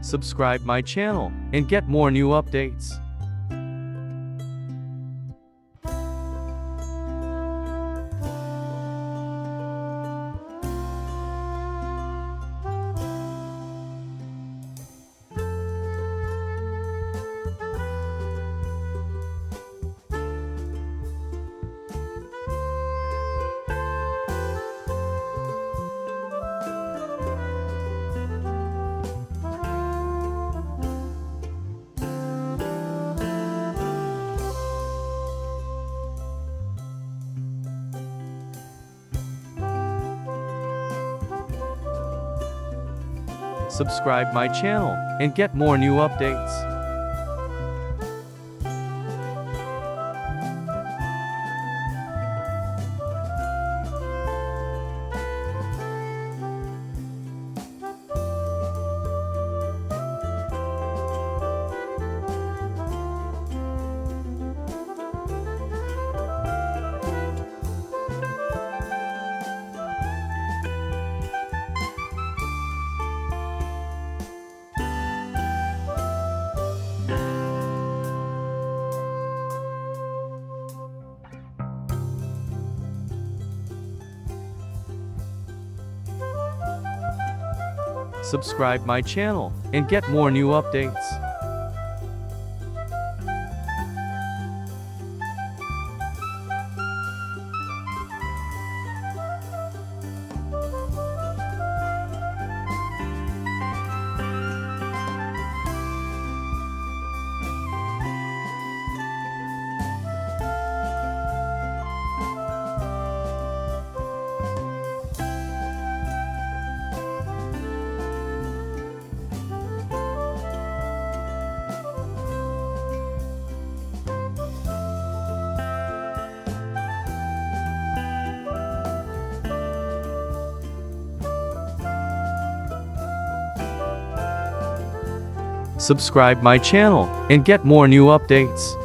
Subscribe my channel and get more new updates. Subscribe my channel and get more new updates. Subscribe my channel and get more new updates. Subscribe my channel and get more new updates.